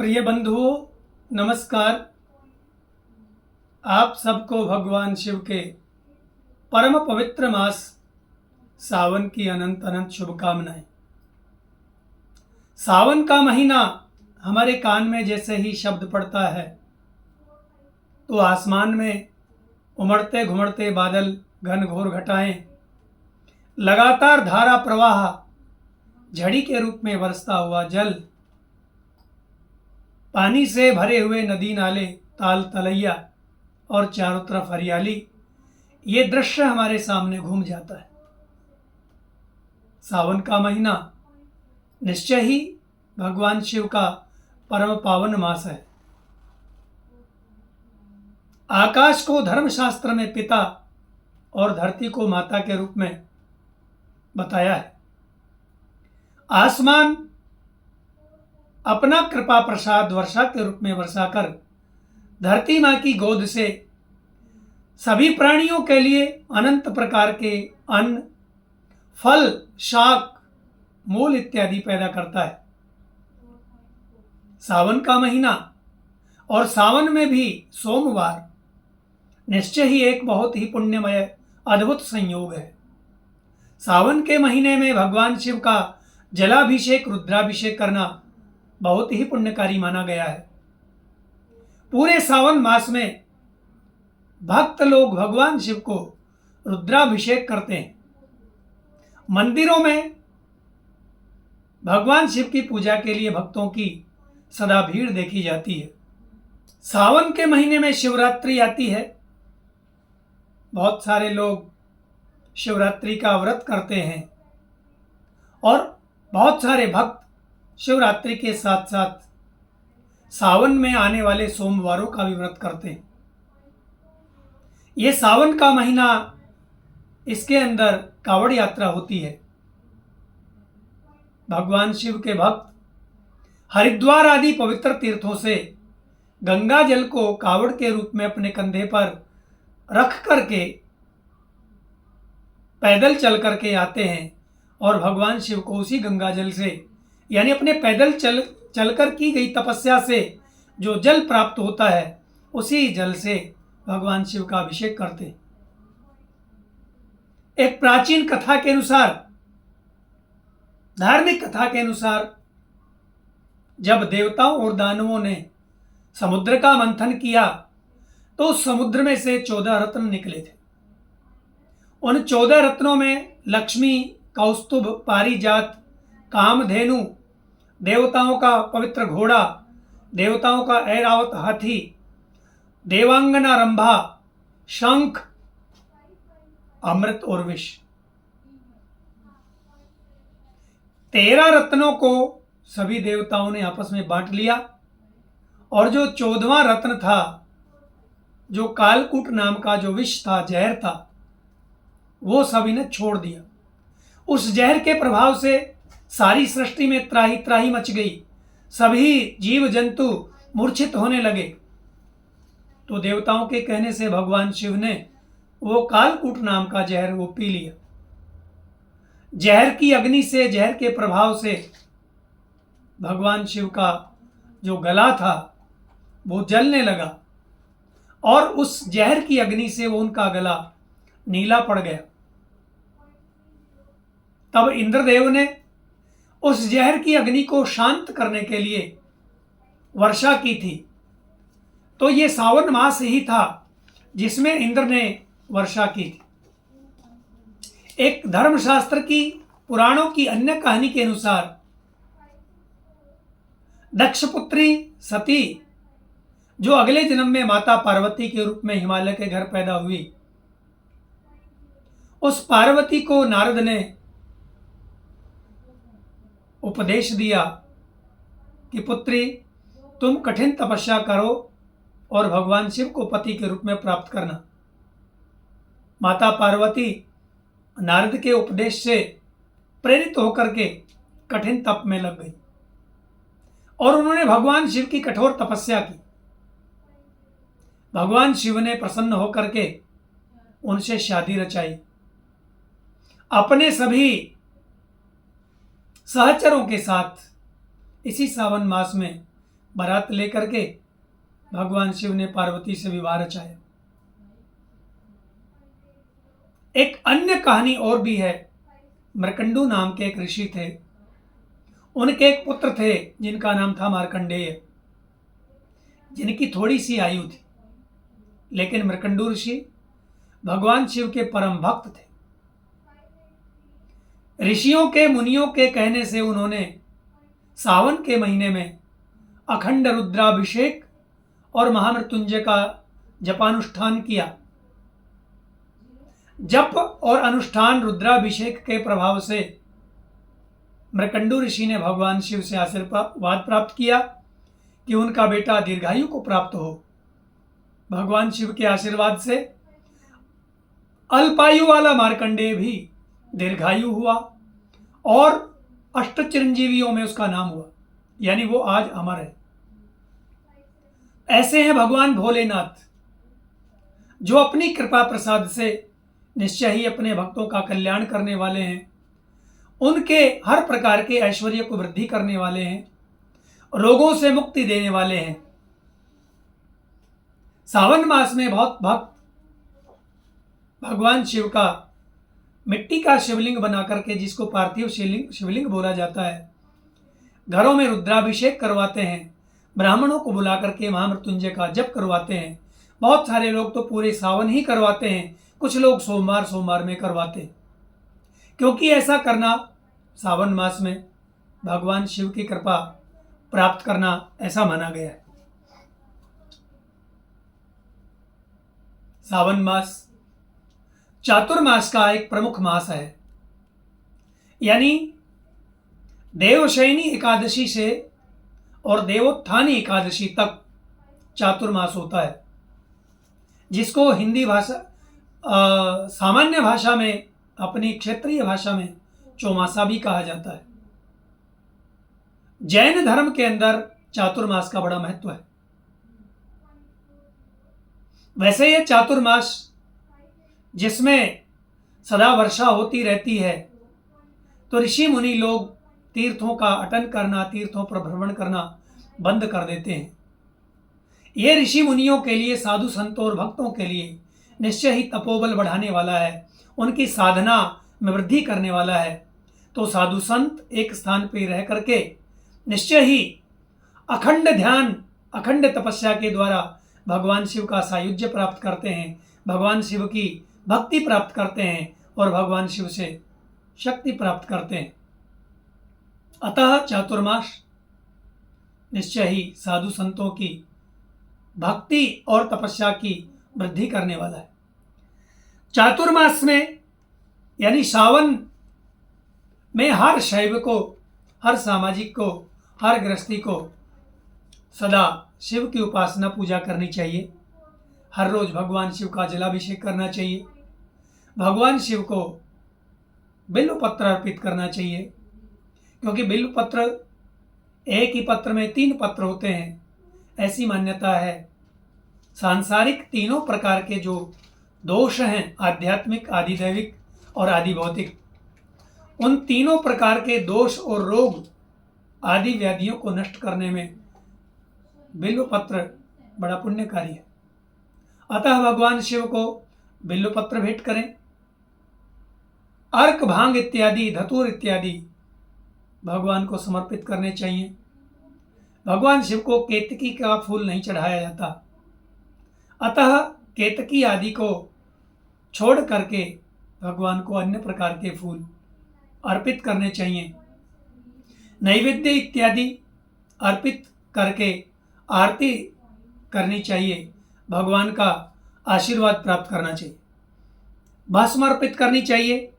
प्रिय बंधुओं, नमस्कार। आप सबको भगवान शिव के परम पवित्र मास सावन की अनंत अनंत शुभकामनाएं। सावन का महीना हमारे कान में जैसे ही शब्द पड़ता है तो आसमान में उमड़ते घुमड़ते बादल, घन घोर घटाएं, लगातार धारा प्रवाह, झड़ी के रूप में बरसता हुआ जल, पानी से भरे हुए नदी नाले, ताल तलैया और चारों तरफ हरियाली, ये दृश्य हमारे सामने घूम जाता है। सावन का महीना निश्चय ही भगवान शिव का परम पावन मास है। आकाश को धर्मशास्त्र में पिता और धरती को माता के रूप में बताया है। आसमान अपना कृपा प्रसाद वर्षा के रूप में बरसाकर धरती माँ की गोद से सभी प्राणियों के लिए अनंत प्रकार के अन्न, फल, शाक, मूल इत्यादि पैदा करता है। सावन का महीना और सावन में भी सोमवार निश्चय ही एक बहुत ही पुण्यमय अद्भुत संयोग है। सावन के महीने में भगवान शिव का जलाभिषेक, रुद्राभिषेक करना बहुत ही पुण्यकारी माना गया है। पूरे सावन मास में भक्त लोग भगवान शिव को रुद्राभिषेक करते हैं। मंदिरों में भगवान शिव की पूजा के लिए भक्तों की सदा भीड़ देखी जाती है। सावन के महीने में शिवरात्रि आती है। बहुत सारे लोग शिवरात्रि का व्रत करते हैं और बहुत सारे भक्त शिवरात्रि के साथ साथ सावन में आने वाले सोमवारों का भी व्रत करते हैं। ये सावन का महीना, इसके अंदर कावड़ यात्रा होती है। भगवान शिव के भक्त हरिद्वार आदि पवित्र तीर्थों से गंगा जल को कावड़ के रूप में अपने कंधे पर रख करके पैदल चल करके आते हैं और भगवान शिव को उसी गंगा जल से, यानी अपने पैदल चलकर की गई तपस्या से जो जल प्राप्त होता है, उसी जल से भगवान शिव का अभिषेक करते हैं। एक प्राचीन कथा के अनुसार, धार्मिक कथा के अनुसार, जब देवताओं और दानवों ने समुद्र का मंथन किया तो उस समुद्र में से 14 रत्न निकले थे। उन 14 रत्नों में लक्ष्मी, कौस्तुभ, पारिजात, कामधेनु, देवताओं का पवित्र घोड़ा, देवताओं का ऐरावत हाथी, देवांगना रंभा, शंख, अमृत और विष, 13 रत्नों को सभी देवताओं ने आपस में बांट लिया और जो 14वां रत्न था, जो कालकूट नाम का जो विष था, जहर था, वो सभी ने छोड़ दिया। उस जहर के प्रभाव से सारी सृष्टि में त्राही त्राही मच गई। सभी जीव जंतु मूर्छित होने लगे। तो देवताओं के कहने से भगवान शिव ने वो कालकूट नाम का जहर वो पी लिया। जहर की अग्नि से, जहर के प्रभाव से भगवान शिव का जो गला था वो जलने लगा और उस जहर की अग्नि से वो उनका गला नीला पड़ गया। तब इंद्रदेव ने उस जहर की अग्नि को शांत करने के लिए वर्षा की थी। तो ये सावन मास ही था जिसमें इंद्र ने वर्षा की थी। एक धर्मशास्त्र की, पुराणों की अन्य कहानी के अनुसार दक्षपुत्री सती, जो अगले जन्म में माता पार्वती के रूप में हिमालय के घर पैदा हुई, उस पार्वती को नारद ने उपदेश दिया कि पुत्री, तुम कठिन तपस्या करो और भगवान शिव को पति के रूप में प्राप्त करना। माता पार्वती नारद के उपदेश से प्रेरित होकर के कठिन तप में लग गई और उन्होंने भगवान शिव की कठोर तपस्या की। भगवान शिव ने प्रसन्न होकर के उनसे शादी रचाई। अपने सभी सहचरों के साथ इसी सावन मास में बारात लेकर के भगवान शिव ने पार्वती से विवाह रचाया। एक अन्य कहानी और भी है। मृकंडू नाम के एक ऋषि थे। उनके एक पुत्र थे जिनका नाम था मार्कंडेय, जिनकी थोड़ी सी आयु थी, लेकिन मृकंडू ऋषि भगवान शिव के परम भक्त थे। ऋषियों के मुनियों के कहने से उन्होंने सावन के महीने में अखंड रुद्राभिषेक और महामृत्युंजय का जपानुष्ठान किया। जप और अनुष्ठान रुद्राभिषेक के प्रभाव से मृकंडू ऋषि ने भगवान शिव से आशीर्वाद प्राप्त किया कि उनका बेटा दीर्घायु को प्राप्त हो। भगवान शिव के आशीर्वाद से अल्पायु वाला मार्कंडेय भी दीर्घायु हुआ और अष्ट चिरंजीवियों में उसका नाम हुआ, यानी वो आज अमर है। ऐसे हैं भगवान भोलेनाथ, जो अपनी कृपा प्रसाद से निश्चय ही अपने भक्तों का कल्याण करने वाले हैं। उनके हर प्रकार के ऐश्वर्य को वृद्धि करने वाले हैं, रोगों से मुक्ति देने वाले हैं। सावन मास में बहुत भक्त भगवान शिव का मिट्टी का शिवलिंग बना करके, जिसको पार्थिव शिवलिंग बोला जाता है, घरों में रुद्राभिषेक करवाते हैं। ब्राह्मणों को बुला करके महामृत्युंजय का जप करवाते हैं। बहुत सारे लोग तो पूरे सावन ही करवाते हैं, कुछ लोग सोमवार में करवाते हैं, क्योंकि ऐसा करना सावन मास में भगवान शिव की कृपा प्राप्त करना ऐसा माना गया है। सावन मास चातुर्मास का एक प्रमुख मास है, यानी देवशयनी एकादशी से और देवोत्थानी एकादशी तक चातुर्मास होता है, जिसको हिंदी भाषा सामान्य भाषा में, अपनी क्षेत्रीय भाषा में चौमासा भी कहा जाता है। जैन धर्म के अंदर चातुर्मास का बड़ा महत्व है। वैसे यह चातुर्मास जिसमें सदा वर्षा होती रहती है, तो ऋषि मुनि लोग तीर्थों का अटन करना, तीर्थों पर भ्रमण करना बंद कर देते हैं। यह ऋषि मुनियों के लिए, साधु संतों और भक्तों के लिए निश्चय ही तपोबल बढ़ाने वाला है, उनकी साधना में वृद्धि करने वाला है। तो साधु संत एक स्थान पर रह करके निश्चय ही अखंड ध्यान, अखंड तपस्या के द्वारा भगवान शिव का सायुज्य प्राप्त करते हैं, भगवान शिव की भक्ति प्राप्त करते हैं और भगवान शिव से शक्ति प्राप्त करते हैं। अतः चातुर्मास निश्चय ही साधु संतों की भक्ति और तपस्या की वृद्धि करने वाला है। चातुर्मास में यानी सावन में हर शैव को, हर सामाजिक को, हर गृहस्थी को सदा शिव की उपासना पूजा करनी चाहिए। हर रोज भगवान शिव का जलाभिषेक करना चाहिए। भगवान शिव को बिल्व पत्र अर्पित करना चाहिए, क्योंकि बिल्व पत्र, एक ही पत्र में 3 पत्र होते हैं, ऐसी मान्यता है। सांसारिक तीनों प्रकार के जो दोष हैं, आध्यात्मिक, आदिदैविक और आदि भौतिक, उन तीनों प्रकार के दोष और रोग आदि व्याधियों को नष्ट करने में बिल्व पत्र बड़ा पुण्यकारी है। अतः भगवान शिव को बिल्व पत्र भेंट करें। अर्क, भांग इत्यादि, धतूर इत्यादि भगवान को समर्पित करने चाहिए। भगवान शिव को केतकी का फूल नहीं चढ़ाया जाता, अतः केतकी आदि को छोड़ करके भगवान को अन्य प्रकार के फूल अर्पित करने चाहिए। नैवेद्य इत्यादि अर्पित करके आरती करनी चाहिए, भगवान का आशीर्वाद प्राप्त करना चाहिए। भस्म अर्पित करनी चाहिए।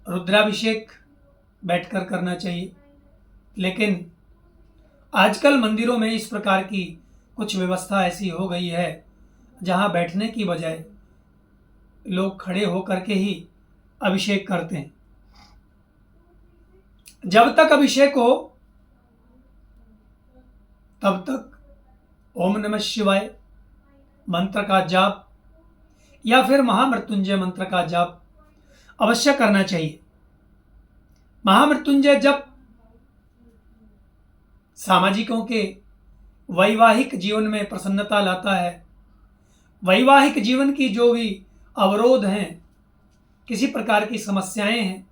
रुद्राभिषेक बैठकर करना चाहिए। लेकिन आजकल मंदिरों में इस प्रकार की कुछ व्यवस्था ऐसी हो गई है जहां बैठने की बजाय लोग खड़े होकर के ही अभिषेक करते हैं। जब तक अभिषेक हो तब तक ओम नमः शिवाय मंत्र का जाप या फिर महामृत्युंजय मंत्र का जाप अवश्य करना चाहिए। महामृत्युंजय जप सामाजिकों के वैवाहिक जीवन में प्रसन्नता लाता है। वैवाहिक जीवन की जो भी अवरोध हैं, किसी प्रकार की समस्याएं हैं,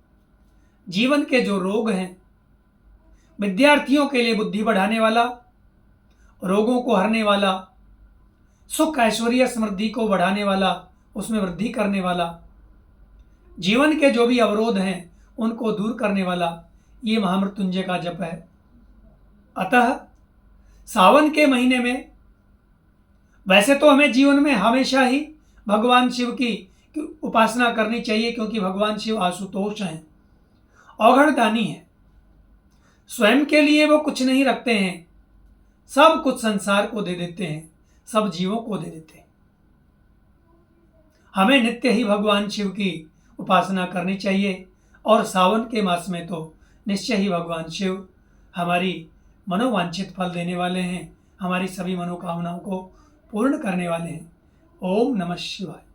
जीवन के जो रोग हैं, विद्यार्थियों के लिए बुद्धि बढ़ाने वाला, रोगों को हरने वाला, सुख ऐश्वर्य समृद्धि को बढ़ाने वाला, उसमें वृद्धि करने वाला, जीवन के जो भी अवरोध हैं उनको दूर करने वाला, ये महामृत्युंजय का जप है। अतः सावन के महीने में वैसे तो हमें जीवन में हमेशा ही भगवान शिव की उपासना करनी चाहिए, क्योंकि भगवान शिव आशुतोष हैं, औघड़दानी हैं। स्वयं के लिए वो कुछ नहीं रखते हैं, सब कुछ संसार को दे देते हैं, सब जीवों को दे देते हैं। हमें नित्य ही भगवान शिव की उपासना करनी चाहिए, और सावन के मास में तो निश्चय ही भगवान शिव हमारी मनोवांछित फल देने वाले हैं, हमारी सभी मनोकामनाओं को पूर्ण करने वाले हैं। ओम नमः शिवाय।